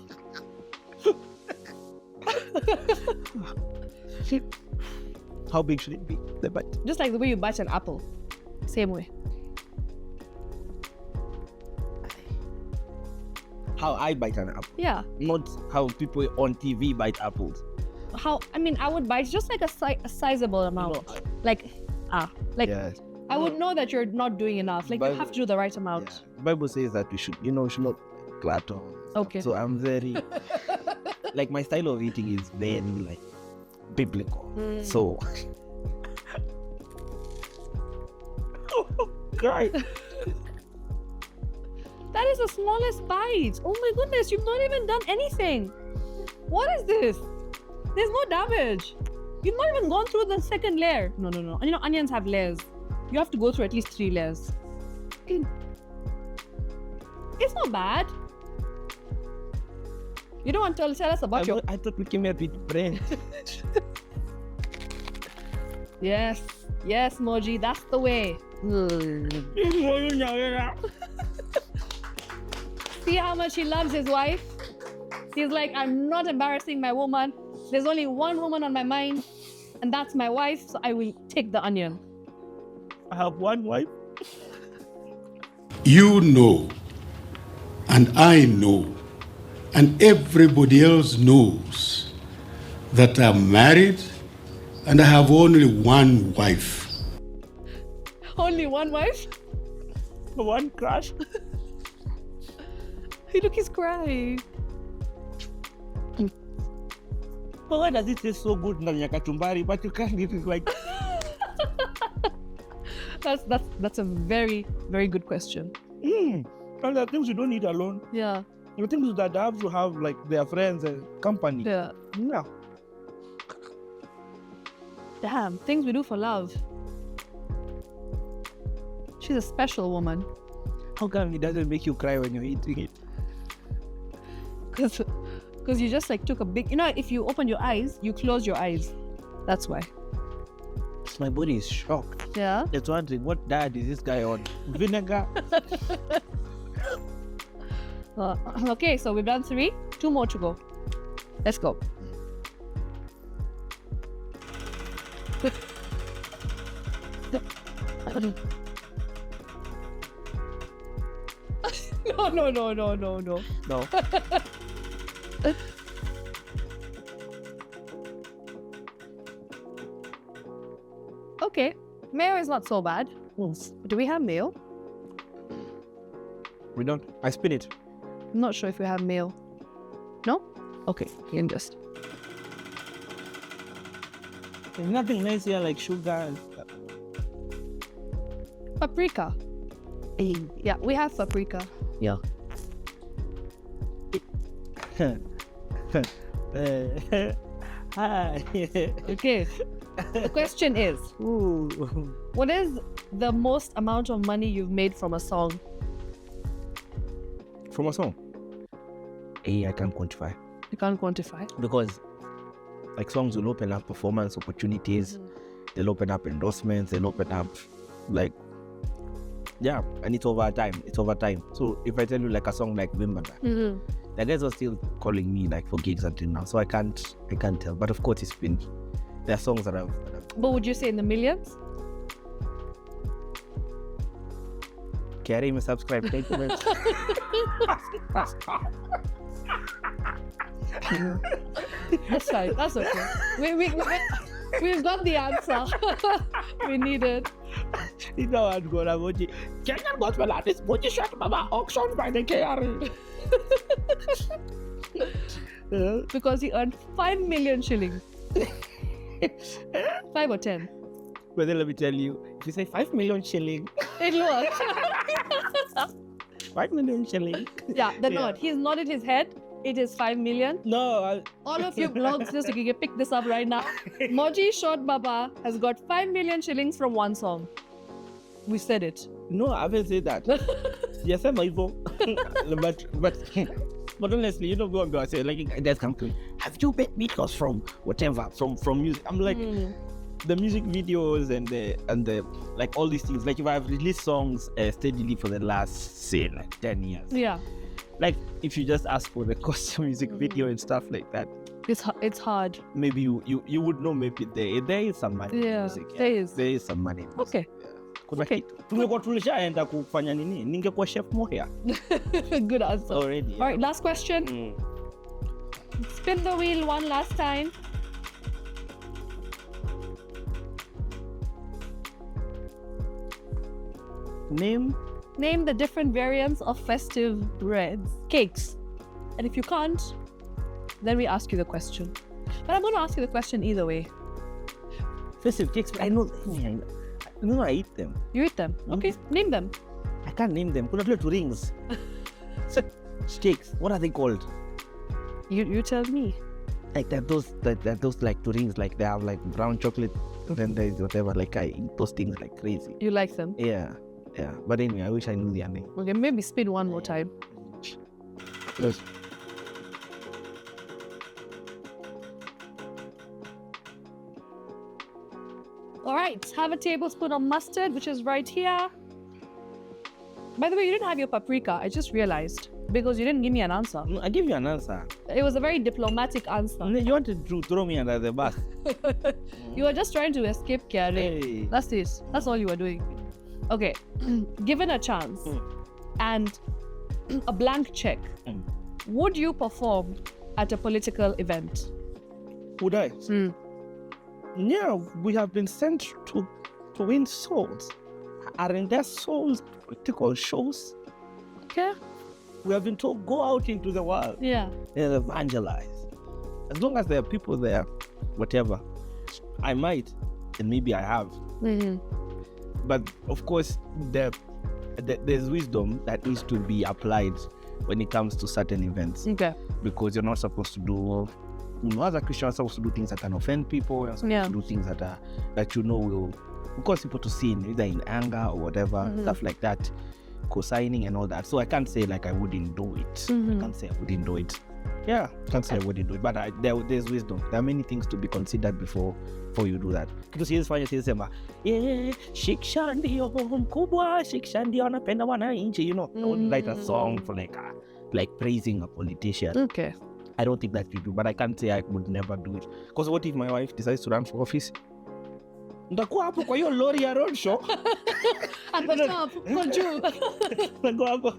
How big should it be? The bite. Just like the way you bite an apple. Same way. How I bite an apple. Yeah. Not how people on TV bite apples. I would bite just like a sizable amount. Yes. I would know that you're not doing enough. Like, you have to do the right amount. Yeah. The Bible says that we should not glutton. Okay. So I'm very like my style of eating is very like biblical. So God. That is the smallest bite. Oh my goodness, you've not even done anything. What is this? There's no damage. You've not even gone through the second layer. No. You know, onions have layers. You have to go through at least 3 layers. It's not bad. You don't want to tell us about your... I thought we came here with brain. Yes, Moji, that's the way. See how much he loves his wife? He's like, I'm not embarrassing my woman. There's only one woman on my mind, and that's my wife, so I will take the onion. I have one wife. You know, and I know, and everybody else knows that I'm married and I have only one wife. Only one wife? One crush. Hey, look, he's crying. But why does it taste so good ndani ya kachumbari, but you can't eat it like... That's a very, very good question. And there are things you don't eat alone. Yeah. The things that have to have like their friends and company. Yeah. Yeah. Damn, things we do for love. She's a special woman. How come it doesn't make you cry when you're eating it? Because you just like took a big... You know, if you open your eyes, you close your eyes. That's why. My body is shocked. Yeah? It's wondering, what diet is this guy on? Vinegar? Okay, so we've done 3. 2 more to go. Let's go. No. No. Okay, mayo is not so bad. Do we have mayo? We don't. I spin it. I'm not sure if we have mayo. No? Okay, you can just... There's nothing nice here like sugar and stuff. Paprika. Yeah, we have paprika. Yeah. Hi. Okay. The question is, Ooh. what is the most amount of money you've made from a song? From a song? I can't quantify. You can't quantify. Because like songs will open up performance opportunities, they'll open up endorsements, they'll open up like, yeah, and it's over time. So if I tell you like a song like Wimbledon, the guys are still calling me like for gigs until now. So I can't tell. But of course there are songs that I've... But would you say in the millions? Carry me subscribe. Thank you. That's fine. That's okay. We've got the answer. We need it. You know I'm going to Moji. Kenyan gospel artist Moji ShortBabaa auctioned by the KRA. Because he earned 5 million shillings. 5 or 10. But then let me tell you, if you say 5 million shilling, It works. 5 million shilling. Yeah, the nod. He's nodded his head. It is 5 million. No, All of you blogs, just you can pick this up right now. Moji ShortBabaa has got 5 million shillings from one song. We said it. no, I haven't said that. Yes, I'm evil. But honestly, you know what I say? Like, there's come to, have you bet because from whatever, from music? I'm like, the music videos and the like all these things. Like, if I've released songs steadily for the last, say, like 10 years. Yeah. Like, if you just ask for the cost of music video and stuff like that, It's hard. Maybe you would know, maybe there is some money in Yeah, music. there is. Some money in music. Okay. Kuna Okay. kitu. Tungekuwa tulishaenda kufanya nini? Ningekuwa chef Moya Good answer. already. All right, last question. Spin the wheel one last time. Name the different variants of festive breads, cakes. And if you can't, then we ask you the question. But I'm going to ask you the question either way. Festive cakes, I know I eat them. You eat them. Okay, name them. I can't name them. Kuna tule two rings. Cakes. What are they called? You tell me. Like those like two rings. Like they have like brown chocolate. Then there's whatever. Like I eat those things like crazy. You like them? Yeah. But anyway, I wish I knew their name. Okay, maybe spin one more time. Yes. All right, have a tablespoon of mustard, which is right here. By the way, you didn't have your paprika. I just realized because you didn't give me an answer. No, I give you an answer. It was a very diplomatic answer. You wanted to throw me under the bus. You were just trying to escape Kare. Hey. That's it. That's all you were doing. Okay, given a chance and a blank check, would you perform at a political event? Would I? Yeah, we have been sent to win souls. Aren't there souls political shows? Okay. We have been told go out into the world Yeah. and evangelize. As long as there are people there, whatever, I might, and maybe I have. But of course, there's wisdom that needs to be applied when it comes to certain events. Okay. Because you're not supposed to do, as a Christian, you're supposed to do things that can offend people. You're supposed to do things that will cause people to sin, either in anger or whatever, stuff like that, co-signing and all that. So I can't say like I wouldn't do it. I can't say I wouldn't do it. Yeah, can't say I wouldn't do it. But there's wisdom. There are many things to be considered before you do that. Because here's fanya sema, shiksha ndio mkubwa, shiksha ndio anapenda wananchi, I would write a song for like praising a politician. Okay. I don't think that you do, but I can't say I would never do it. Because what if my wife decides to run for office? Ndakuwa hapo kwa hiyo lori ya roadshow. At the top, for Jew. Ndakuwa hapo.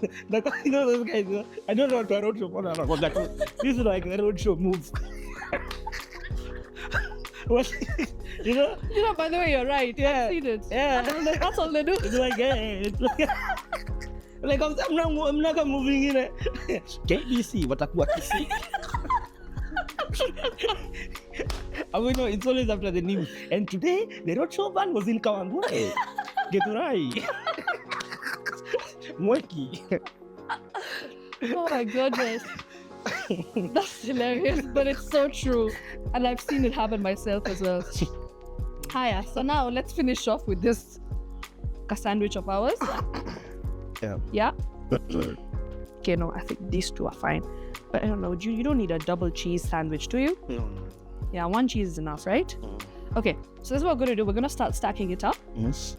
You know those guys, I don't know what a roadshow for. This is like a roadshow move. What? You know, By the way, you're right. Yeah. I've seen it. Yeah. That's all they do. It's like, like I'm not moving in it. KBC, watakuwa kisi. I mean, no, it's always after the news. And today, the roadshow van was in Kawangware. Geturai. Mweki. Oh my goodness. That's hilarious, but it's so true. And I've seen it happen myself as well. Hiya. So now let's finish off with this sandwich of ours. Yeah. Yeah? Okay, no, I think these two are fine. But I don't know, you don't need a double cheese sandwich, do you? No. Yeah, one cheese is enough, right? Okay, so this is what we're going to do. We're going to start stacking it up. Yes.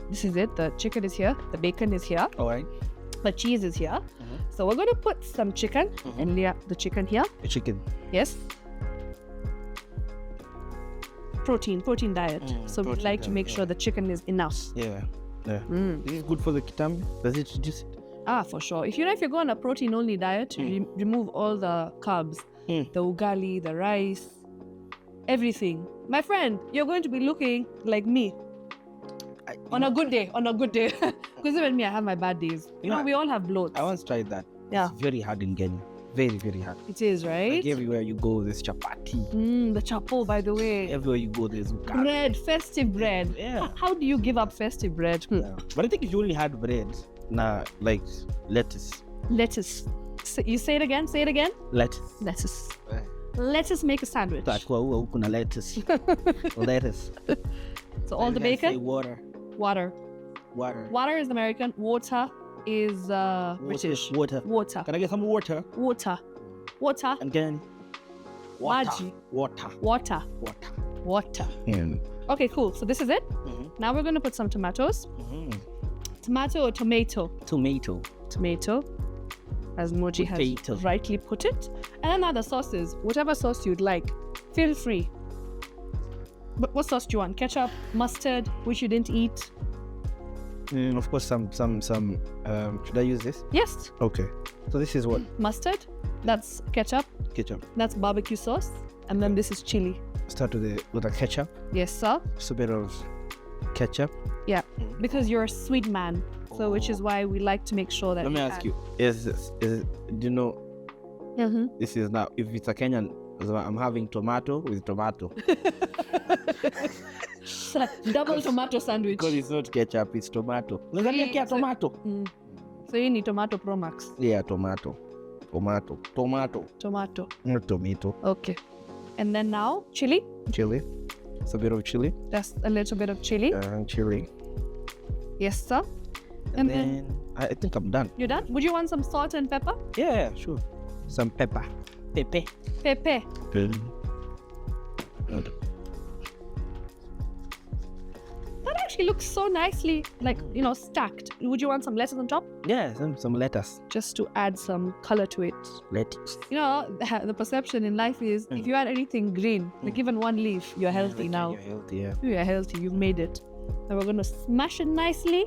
This is it. The chicken is here. The bacon is here. All right. The cheese is here. So we're going to put some chicken and layer the chicken here. The chicken. Yes. Protein diet. So we like to make sure the chicken is enough. Yeah. Is it good for the kitambi? Does it reduce it? For sure. If you go on a protein-only diet, you remove all the carbs, the ugali, the rice, everything. My friend, you're going to be looking like me. On a good day. Because even me, I have my bad days. We all have bloats. I once tried that. Yeah. It's very hard in Kenya. Very, very hard. It is, right? Like everywhere you go, there's chapati. The chapo, by the way. Everywhere you go, there's ugali. Bread, festive bread. Yeah. How do you give up festive bread? Yeah. But I think if you only had bread, like lettuce. Lettuce. You say it again? Lettuce. Lettuce. Lettuce make a sandwich. Kuna lettuce. Lettuce. So all the bacon? Say water. Water. Water is American. Water is British. Water. Can I get some water? Water. And then water. Maji. Water. Yeah. Okay, cool. So this is it. Now we're going to put some tomatoes. Tomato or tomato? Tomato. as Moji Potato. has rightly put it. And then other sauces, whatever sauce you'd like, feel free. But what sauce do you want? Ketchup, mustard, which you didn't eat? Of course, some. Should I use this? Yes. Okay. So this is what? Mustard, that's ketchup, Ketchup. that's barbecue sauce, and then this is chili. Start with the ketchup. Yes, sir. Just a bit of ketchup. Yeah, because you're a sweet man, so which is why we like to make sure that. Let me ask you: do you know? Mm-hmm. This is now. If it's a Kenyan, so I'm having tomato with tomato Double tomato sandwich. because it's not ketchup, it's tomato. Yeah, so- Tomato. So you need tomato Pro Max. Yeah, tomato. Tomato. Not tomato. Okay. And then now chili. Chili. It's a bit of chili. Just a little bit of chili. Chili. Yes, sir. And then I think I'm done. You're done? Would you want some salt and pepper? Yeah, sure. Some pepper. Pepe. Pepe. That actually looks so nicely, like, stacked. Would you want some lettuce on top? Yeah, some lettuce. Just to add some color to it. Lettuce. The perception in life is if you add anything green, like even one leaf, you're healthy now. You're healthy, yeah. You're healthy, you've made it. Now we're going to smash it nicely.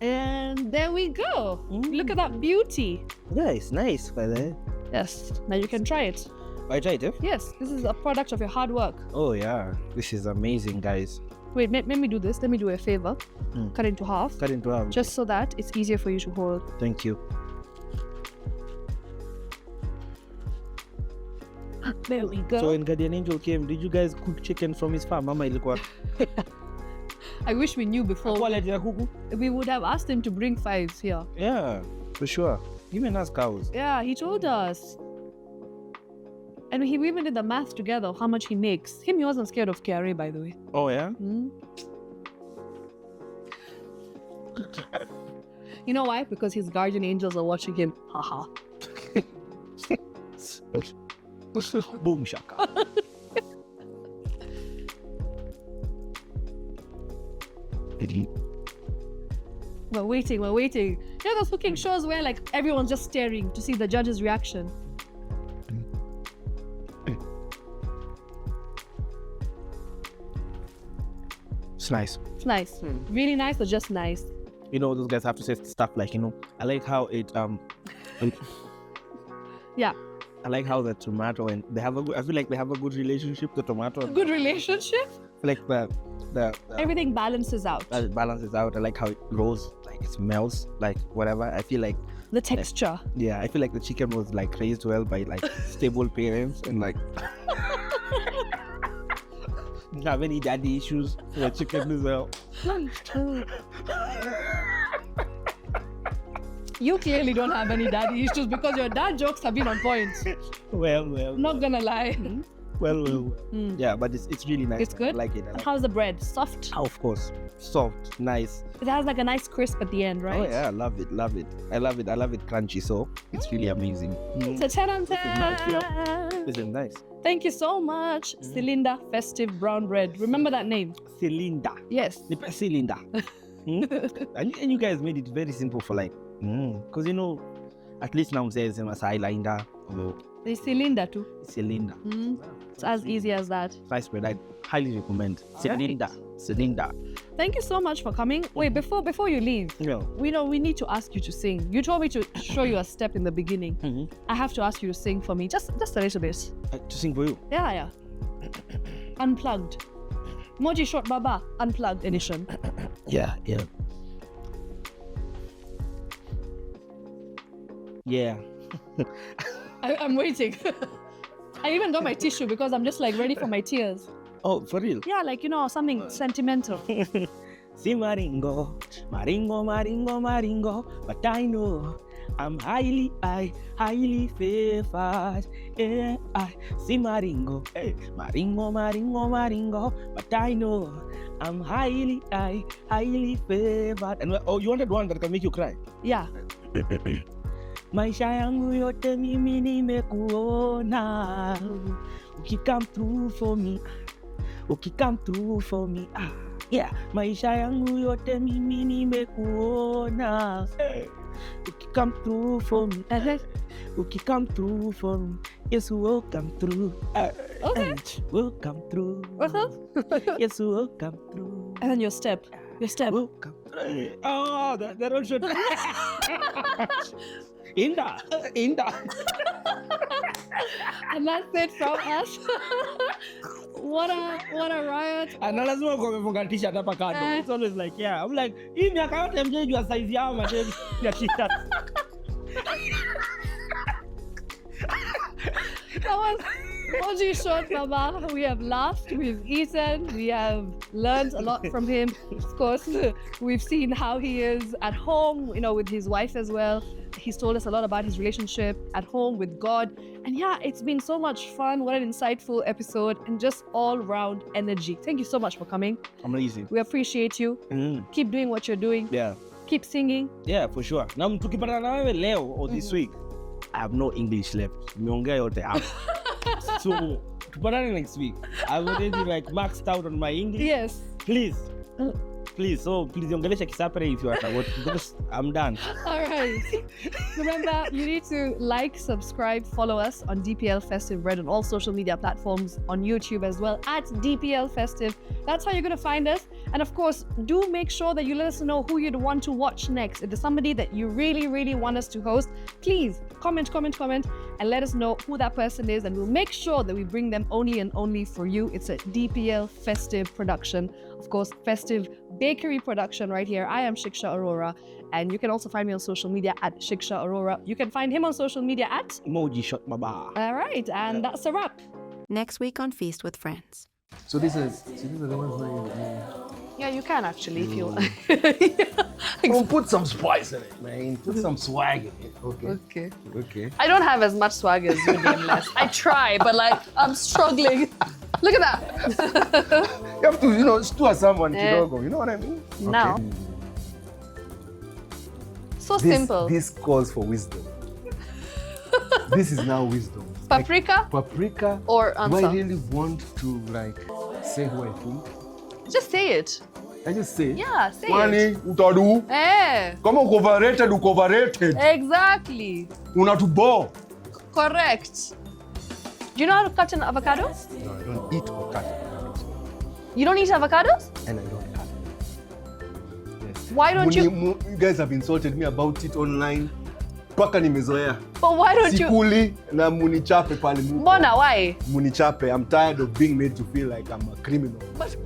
And there we go. Look at that beauty. Yeah, it's nice, by the way. Yes, now you can try it. I tried it. Yes, this is a product of your hard work. Oh yeah, this is amazing, guys. Wait, let me do this. Let me do a favor. Cut into half. Cut into half. Just so that it's easier for you to hold. Thank you. There we go. So when Guardian Angel came, did you guys cook chicken from his farm? Mama ilikuwa. I wish we knew before. Quality ya kuku? We would have asked him to bring 5s here. Yeah, for sure. Even us cows. Yeah, he told us. And we even did the math together, how much he makes. He wasn't scared of KRA, by the way. Oh yeah? You know why? Because his guardian angels are watching him. Haha. Boom shaka. We're waiting. You know those cooking shows where like everyone's just staring to see the judge's reaction? It's nice. It's nice. Really nice, or just nice? Those guys have to say stuff like, I like how it Yeah. I like how the tomato and I feel like they have a good relationship, the tomato. Good relationship. Like the Everything balances out. it balances out. I like how it grows, like it smells, like whatever. I feel like The texture. yeah, I feel like the chicken was like raised well by like stable parents and like didn't have any daddy issues. The chicken as well. You clearly don't have any daddy issues because your dad jokes have been on point. Well. Not gonna lie. Well. Yeah, but it's really nice. It's good? I like it. I like How's the bread? Soft? it. Oh, of course. Soft, nice. It has like a nice crisp at the end, right? Oh yeah, I love it. I love it crunchy, so it's really amazing. It's a 10 on 10. This is nice. Thank you so much, Cylinder Festive Brown Bread. Remember that name? Cylinder. Yes. The cylinder. And you guys made it very simple for like, because at least now says a cylinder or The cylinder too. cylinder. It's as easy as that. Nice bread. I highly recommend. Cylinder. Thank you so much for coming. Wait, before you leave, Yeah. we need to ask you to sing. You told me to show you a step in the beginning. I have to ask you to sing for me, just a little bit. To sing for you. Yeah. Unplugged. Moji ShortBabaa Unplugged edition. Yeah. Yeah. I'm waiting. I even got my tissue because I'm just like ready for my tears. Oh, for real? Yeah, like something sentimental. See maringo, but I know I'm highly favored. Yeah, I see maringo, maringo, but I know I'm highly favored. And you wanted one that can make you cry? Yeah. Maisha yangu yote mimi nimekuona, ukikam through for me, yeah. Maisha yangu yote mimi nimekuona. Uki come through for me. Uki come through for me. Yes, we'll come through. Okay. We'll come through. Yes, we'll come through. And then your step. Your step. We'll come through. Oh, that one should. Inda. And that's it from us. What a riot. And lazima kumefunga t-shirt hapa kando. It's always like, yeah. I'm like, hii miaka yote mjejua size yao madem ya t-shirt. That was Moji ShortBabaa. We have laughed, we've eaten, we have learned a lot from him. Of course, we've seen how he is at home, with his wife as well. He's told us a lot about his relationship at home with God. And yeah, it's been so much fun. What an insightful episode and just all-round energy. Thank you so much for coming. Amazing. We appreciate you. Keep doing what you're doing. Yeah. Keep singing. Yeah, for sure. Na tukipatana na wewe leo or this week, I have no English left. Nimeongea yote hapa. So, tupatane next week. I've already maxed out on my English. Yes. Please, ongelesha Kisapere if you are because I'm done. All right. Remember, you need to like, subscribe, follow us on DPL Festive Red on all social media platforms, on YouTube as well, at DPL Festive. That's how you're going to find us. And of course, do make sure that you let us know who you'd want to watch next. If there's somebody that you really, really want us to host, please comment, and let us know who that person is. And we'll make sure that we bring them only and only for you. It's a DPL Festive production. Of course, Festive Bakery production right here. I am Shiksha Aurora. And you can also find me on social media at Shiksha Aurora. You can find him on social media at Moji ShortBabaa. All right. And that's a wrap. Next week on Feast with Friends. So these are the ones where you... Yeah, you can actually if you want. Oh, put some spice in it, man. Put some swag in it. Okay. I don't have as much swag as you, Nameless. I try, but I'm struggling. Look at that. You have to, stew someone kidogo. You know what I mean? Now. Okay. So simple. This calls for wisdom. This is now wisdom. Paprika? Paprika. Or do I answer? really want to say who I think? Just say it. I just say. Yeah, say Kwani it. utadu? Kama uko overrated. Exactly. Unatubo. Correct. Do you know how to cut an avocado? No, I don't eat or cut avocados. You don't eat avocados? And I don't cut. Yes. Why don't you? You guys have insulted me about it online. Paka nimezoea. But why don't you? Sikuli na munichape pale muko. Mona, why? Munichape. I'm tired of being made to feel like I'm a criminal. But